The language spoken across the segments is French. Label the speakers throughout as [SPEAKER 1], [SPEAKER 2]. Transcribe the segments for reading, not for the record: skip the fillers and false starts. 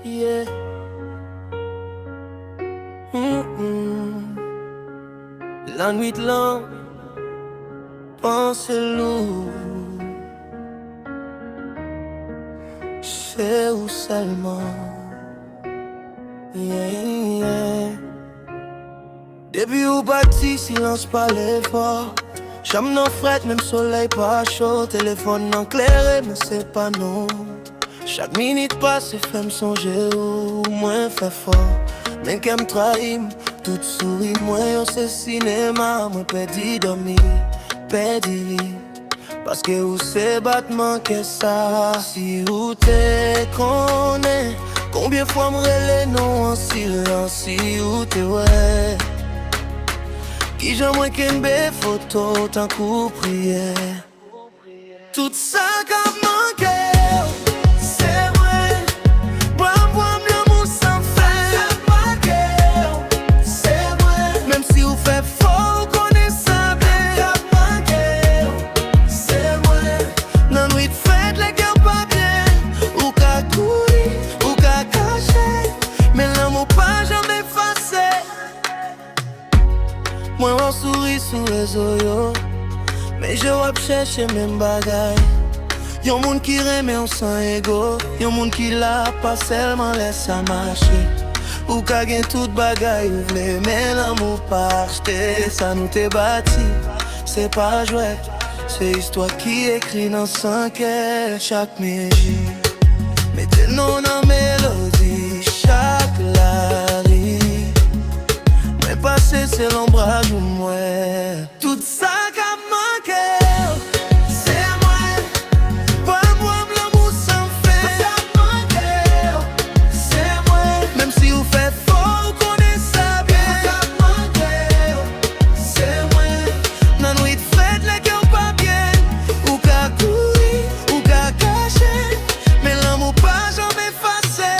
[SPEAKER 1] Yeah. La nuit longue, pense lourd. C'est où seulement. Yeah, yeah. Depuis ou bâti, silence pas l'effort. Chambre non fret, même soleil pas chaud. Téléphone non clairé, mais c'est pas non. Chaque minute passe, fait me songer ou moins fait fort. Mais qu'elle me trahit, tout sourit. Moi, on c'est cinéma, moi perdu dormi, perdu. Parce que où c'est battement que ça. Si où t'es connais, combien de fois me les noms en silence. Si où t'es ouais. Qui j'aimerais qu'une belle photo, tant coup prière. Tout ça comme manqué. Moi on sourit sous les yeux, mais je vais chercher même bagaille. Y'a moun qui remet on sans ego, y'a moun qui l'a pas seulement laisse ça marcher. Ou ka gen tout bagaille ou vle, mais l'amour pas acheté. Ça nous t'est bâti, c'est pas jouet. C'est histoire qui écrit dans 5 heures. Chaque midi, mettez non en mélodie, chaque lari. Mais passer c'est l'ombrage ou moi. Tout ça qu'a manqué. C'est moi. Pas moi l'amour sans fait. Ça manqué. C'est moi. Même si vous faites fort, connaissez ça bien. Ça manqué. C'est moi. Dans nuit de fête, les cœurs pas bien. Ou qu'a courir, ou qu'a cacher. Mais l'amour pas jamais effacé.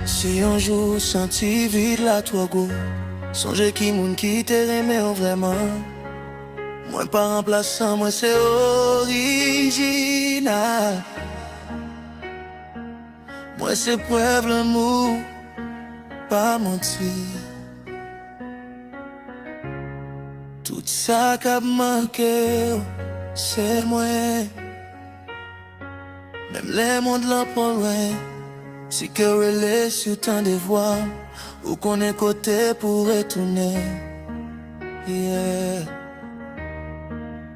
[SPEAKER 1] Si un jour senti vide la toi go, songez qui moun qui t'aimait vraiment. Moi pas remplaçant, moi c'est original. Moi c'est preuve l'amour, pas mentir. Tout ça qu'a manqué, c'est moi. Même les mondes là pas loin. Si que relais sur tant de voix, ou qu'on est côté pour retourner. Yeah.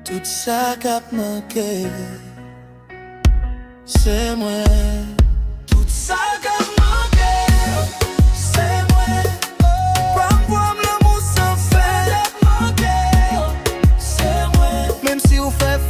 [SPEAKER 1] Tout ça qu'a manqué, c'est moi. Tout ça qu'a manqué, c'est moi. Pas voir l'amour sans faire, c'est moi. Même si vous faites